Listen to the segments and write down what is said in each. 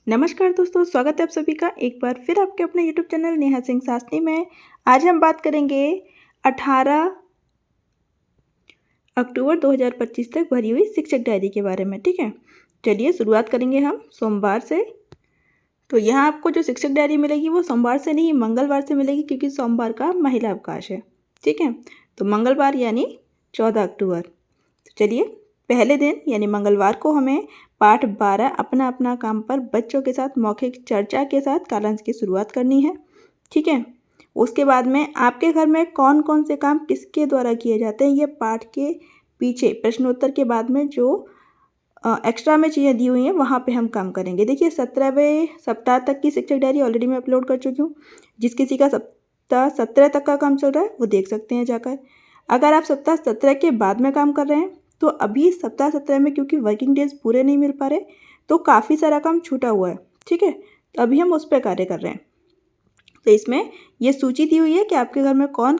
नमस्कार दोस्तों, स्वागत है आप सभी का एक बार फिर आपके अपने यूट्यूब चैनल नेहा सिंह सासनी में। आज हम बात करेंगे 18 अक्टूबर 2025 तक भरी हुई शिक्षक डायरी के बारे में। ठीक है, चलिए शुरुआत करेंगे हम सोमवार से। तो यहाँ आपको जो शिक्षक डायरी मिलेगी वो सोमवार से नहीं मंगलवार से मिलेगी, क्योंकि सोमवार का महिला अवकाश है। ठीक है, तो मंगलवार यानी 14 अक्टूबर। तो चलिए, पहले दिन यानी मंगलवार को हमें पाठ 12 अपना अपना काम पर बच्चों के साथ मौखिक चर्चा के साथ कालांश की शुरुआत करनी है। ठीक है, उसके बाद में आपके घर में कौन कौन से काम किसके द्वारा किए जाते हैं, ये पाठ के पीछे प्रश्नोत्तर के बाद में जो एक्स्ट्रा में चीज़ें दी हुई हैं वहाँ पे हम काम करेंगे। देखिए, 17वें सप्ताह तक की शिक्षक डायरी ऑलरेडी मैं अपलोड कर चुकी हूँ। जिस किसी का सप्ताह 17 तक का काम चल रहा है वो देख सकते हैं जाकर। अगर आप सप्ताह 17 के बाद में काम कर रहे हैं तो अभी सप्ताह 17 में क्योंकि वर्किंग डेज पूरे नहीं मिल पा रहे तो काफ़ी सारा काम छूटा हुआ है। ठीक है, तो अभी हम उस पर कार्य कर रहे हैं। तो इसमें ये सूची दी हुई है कि आपके घर में कौन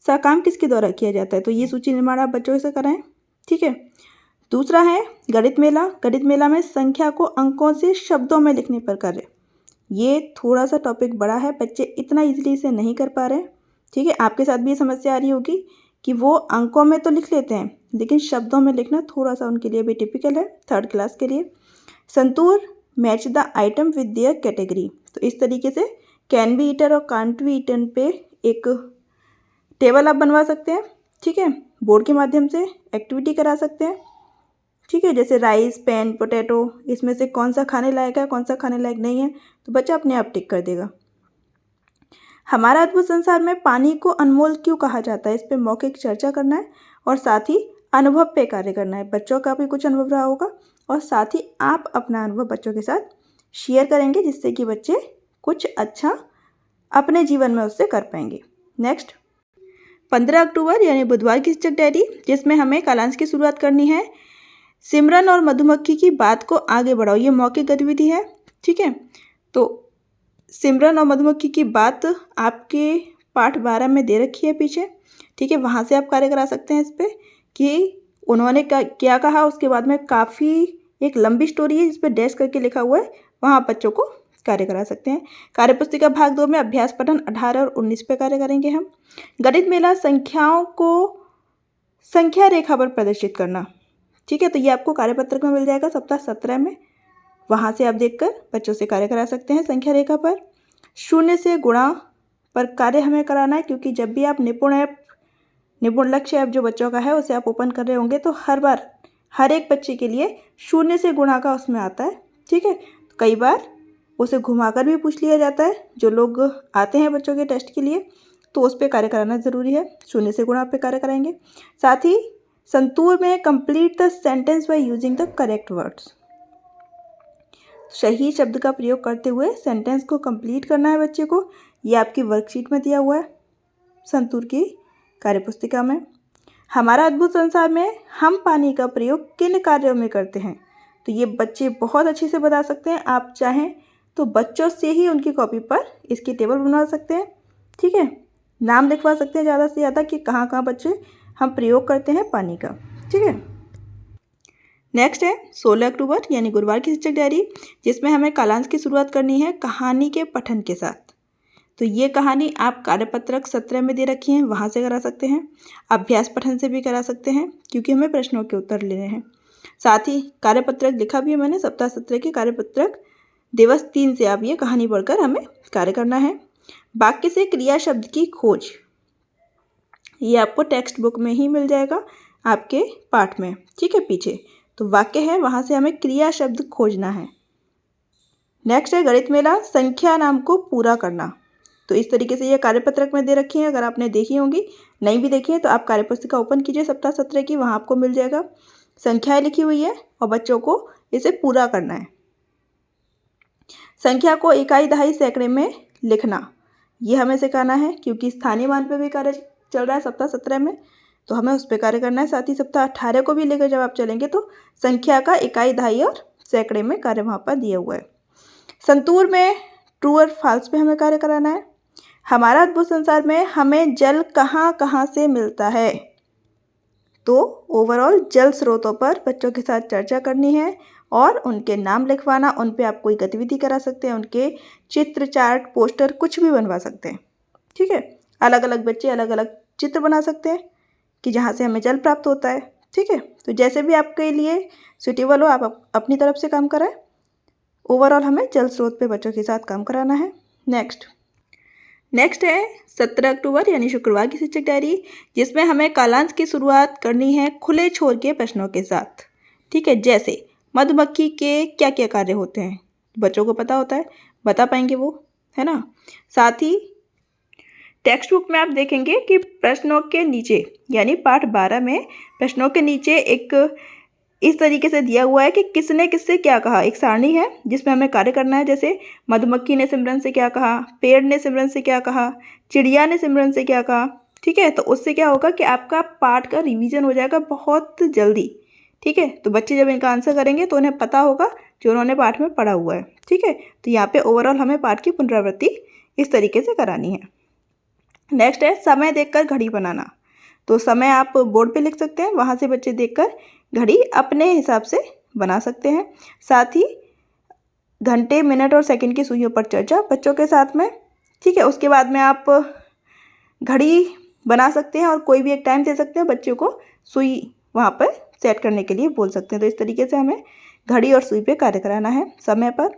सा काम किसके द्वारा किया जाता है, तो ये सूची निर्माण आप बच्चों से कराएं। ठीक है, दूसरा है गणित मेला। गणित मेला में संख्या को अंकों से शब्दों में लिखने पर कार्य। ये थोड़ा सा टॉपिक बड़ा है, बच्चे इतना इजीली इसे नहीं कर पा रहे हैं। ठीक है, आपके साथ भी ये समस्या आ रही होगी कि वो अंकों में तो लिख लेते हैं लेकिन शब्दों में लिखना थोड़ा सा उनके लिए भी टिपिकल है, 3rd क्लास के लिए। Santoor match the item with their category. तो इस तरीके से कैन बी ईटन और कांट बी ईटन पे एक टेबल आप बनवा सकते हैं। ठीक है, बोर्ड के माध्यम से एक्टिविटी करा सकते हैं। ठीक है, जैसे राइस, पैन, पोटैटो, इसमें से कौन सा खाने लायक है कौन सा खाने लायक नहीं है, तो बच्चा अपने आप टिक कर देगा। हमारा अद्भुत संसार में पानी को अनमोल क्यों कहा जाता है, इस पर मौखिक चर्चा करना है और साथ ही अनुभव पे कार्य करना है। बच्चों का भी कुछ अनुभव रहा होगा और साथ ही आप अपना अनुभव बच्चों के साथ शेयर करेंगे, जिससे कि बच्चे कुछ अच्छा अपने जीवन में उससे कर पाएंगे। नेक्स्ट, 15 अक्टूबर यानी बुधवार की शिक्षक डायरी, जिसमें हमें कालांश की शुरुआत करनी है। सिमरन और मधुमक्खी की बात को आगे बढ़ाओ, ये मौखिक गतिविधि है। ठीक है, तो सिमरन और मधुमक्खी की बात आपके पाठ 12 में दे रखी है पीछे। ठीक है, वहाँ से आप कार्य करा सकते हैं इस पर कि उन्होंने क्या कहा। उसके बाद में काफ़ी एक लंबी स्टोरी है जिस पर डैश करके लिखा हुआ है, वहाँ बच्चों को कार्य करा सकते हैं। कार्यपुस्तिका भाग 2 में अभ्यास पठन 18 और 19 पे कार्य करेंगे हम। गणित मेला संख्याओं को संख्या रेखा पर प्रदर्शित करना। ठीक है, तो ये आपको कार्यपत्रक में मिल जाएगा सप्ताह 17 में, वहाँ से आप देखकर बच्चों से कार्य करा सकते हैं। संख्या रेखा पर 0 से गुणा पर कार्य हमें कराना है, क्योंकि जब भी आप निपुण लक्ष्य ऐप जो बच्चों का है उसे आप ओपन कर रहे होंगे तो हर बार हर एक बच्चे के लिए 0 से गुणा का उसमें आता है। ठीक है, तो कई बार उसे घुमाकर भी पूछ लिया जाता है। जो लोग आते हैं बच्चों के टेस्ट के लिए तो उस पर कार्य कराना ज़रूरी है। 0 से गुणा पे कार्य कराएंगे। साथ ही संतूर में complete the sentence by using the correct words. सही शब्द का प्रयोग करते हुए सेंटेंस को कंप्लीट करना है बच्चे को। ये आपकी वर्कशीट में दिया हुआ है संतूर की कार्यपुस्तिका में। हमारा अद्भुत संसार में हम पानी का प्रयोग किन कार्यों में करते हैं, तो ये बच्चे बहुत अच्छे से बता सकते हैं। आप चाहें तो बच्चों से ही उनकी कॉपी पर इसकी टेबल बनवा सकते हैं। ठीक है, नाम लिखवा सकते हैं ज़्यादा से ज़्यादा कि कहाँ कहाँ बच्चे हम प्रयोग करते हैं पानी का। ठीक है, नेक्स्ट है 16 अक्टूबर यानी गुरुवार की शिक्षक डायरी, जिसमें हमें कालांश की शुरुआत करनी है कहानी के पठन के साथ। तो ये कहानी आप कार्यपत्रक 17 में दे रखी है, वहाँ से करा सकते हैं। अभ्यास पठन से भी करा सकते हैं क्योंकि हमें प्रश्नों के उत्तर लेने हैं। साथ ही कार्यपत्रक लिखा भी है मैंने, सप्ताह 17 के कार्यपत्रक दिवस 3 से आप ये कहानी पढ़कर हमें कार्य करना है। वाक्य से क्रिया शब्द की खोज, ये आपको टेक्स्ट बुक में ही मिल जाएगा आपके पाठ में। ठीक है, पीछे तो वाक्य है, वहाँ से हमें क्रिया शब्द खोजना है। नेक्स्ट है गणित मेला, संख्या नाम को पूरा करना। तो इस तरीके से ये कार्यपत्रक में दे रखी है, अगर आपने देखी होंगी, नहीं भी देखी है तो आप कार्यपुस्तिका ओपन कीजिए सप्ताह 17 की, वहाँ आपको मिल जाएगा। संख्याएं लिखी हुई है और बच्चों को इसे पूरा करना है। संख्या को इकाई, दहाई, सैकड़े में लिखना, ये हमें सिखाना है क्योंकि स्थानीय मान पर भी कार्य चल रहा है सप्ताह 17 में, तो हमें उस पर कार्य करना है। साथ ही सप्ताह 18 को भी लेकर जब आप चलेंगे तो संख्या का इकाई, दहाई और सैकड़े में कार्य वहाँ पर दिया हुआ है। संतूर में ट्रू और फॉल्स पे हमें कार्य कराना है। हमारा अद्भुत संसार में हमें जल कहाँ कहाँ से मिलता है, तो ओवरऑल जल स्रोतों पर बच्चों के साथ चर्चा करनी है और उनके नाम लिखवाना, उन पे आप कोई गतिविधि करा सकते हैं, उनके चित्र, चार्ट, पोस्टर कुछ भी बनवा सकते हैं। ठीक है, अलग अलग बच्चे अलग अलग चित्र बना सकते हैं कि जहाँ से हमें जल प्राप्त होता है। ठीक है, तो जैसे भी आपके लिए सूटेबल हो आप अपनी तरफ से काम कराएं। ओवरऑल हमें जल स्रोत पे बच्चों के साथ काम कराना है। नेक्स्ट है 17 अक्टूबर यानी शुक्रवार की शिक्षक डायरी, जिसमें हमें कालांश की शुरुआत करनी है खुले छोर के प्रश्नों के साथ। ठीक है, जैसे मधुमक्खी के क्या क्या कार्य होते हैं, बच्चों को पता होता है, बता पाएंगे वो, है ना। साथ ही टेक्स्ट बुक में आप देखेंगे कि प्रश्नों के नीचे यानी पाठ 12 में प्रश्नों के नीचे एक इस तरीके से दिया हुआ है कि किसने किससे क्या कहा। एक सारणी है जिसमें हमें कार्य करना है, जैसे मधुमक्खी ने सिमरन से क्या कहा, पेड़ ने सिमरन से क्या कहा, चिड़िया ने सिमरन से क्या कहा। ठीक है, तो उससे क्या होगा कि आपका पाठ का रिवीजन हो जाएगा बहुत जल्दी। ठीक है, तो बच्चे जब इनका आंसर करेंगे तो उन्हें पता होगा जो उन्होंने पाठ में पढ़ा हुआ है। ठीक है, तो यहाँ पे ओवरऑल हमें पाठ की पुनरावृत्ति इस तरीके से करानी है। नेक्स्ट है समय देखकर घड़ी बनाना। तो समय आप बोर्ड पे लिख सकते हैं, वहाँ से बच्चे देखकर घड़ी अपने हिसाब से बना सकते हैं। साथ ही घंटे, मिनट और सेकंड की सुइयों पर चर्चा बच्चों के साथ में। ठीक है, उसके बाद में आप घड़ी बना सकते हैं और कोई भी एक टाइम दे सकते हैं, बच्चों को सुई वहाँ पर सेट करने के लिए बोल सकते हैं। तो इस तरीके से हमें घड़ी और सुई पे कार्य कराना है समय पर।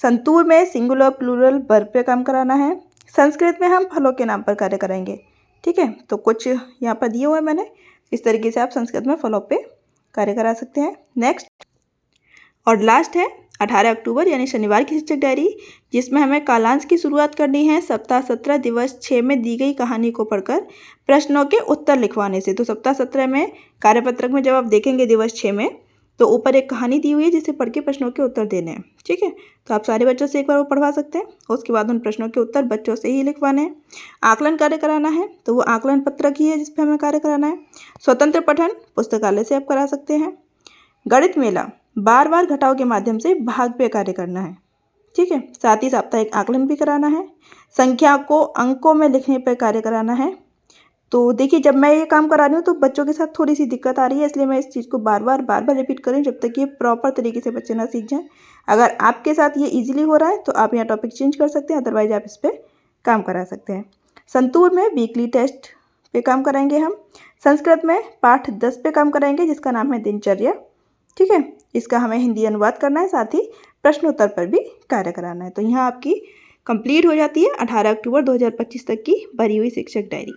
संतूर में सिंगुलर प्लूरल वर्ब पे काम कराना है। संस्कृत में हम फलों के नाम पर कार्य कराएंगे। ठीक है, तो कुछ यहाँ पर दिए हुए हैं मैंने, इस तरीके से आप संस्कृत में फलों पे कार्य करा सकते हैं। नेक्स्ट और लास्ट है 18 अक्टूबर यानी शनिवार की शिक्षक डायरी, जिसमें हमें कालांश की शुरुआत करनी है सप्ताह 17 दिवस 6 में दी गई कहानी को पढ़कर प्रश्नों के उत्तर लिखवाने से। तो सप्ताह 17 में कार्यपत्रक में जब आप देखेंगे दिवस 6 में, तो ऊपर एक कहानी दी हुई है जिसे पढ़ के प्रश्नों के उत्तर देने हैं। ठीक है, तो आप सारे बच्चों से एक बार वो पढ़वा सकते हैं, उसके बाद उन प्रश्नों के उत्तर बच्चों से ही लिखवाने हैं। आकलन कार्य कराना है तो वो आकलन पत्रक ही है जिस पर हमें कार्य कराना है। स्वतंत्र पठन पुस्तकालय से आप करा सकते हैं। गणित मेला बार बार घटाव के माध्यम से भाग पे कार्य करना है। ठीक है, साथ ही साप्ताहिक आकलन भी कराना है। संख्या को अंकों में लिखने पर कार्य कराना है। तो देखिए, जब मैं ये काम करा रही हूँ तो बच्चों के साथ थोड़ी सी दिक्कत आ रही है, इसलिए मैं इस चीज़ को बार बार रिपीट करूँ जब तक ये प्रॉपर तरीके से बच्चे ना सीख जाएं। अगर आपके साथ ये इजीली हो रहा है तो आप यहाँ टॉपिक चेंज कर सकते हैं, अदरवाइज आप इस पर काम करा सकते हैं। संतूर में वीकली टेस्ट पे काम कराएंगे हम। संस्कृत में पाठ 10 पे काम कराएंगे जिसका नाम है दिनचर्या। ठीक है, इसका हमें हिंदी अनुवाद करना है, साथ ही प्रश्नोत्तर पर भी कार्य कराना है। तो यहाँ आपकी कंप्लीट हो जाती है 18 अक्टूबर 2025 तक की भरी हुई शिक्षक डायरी।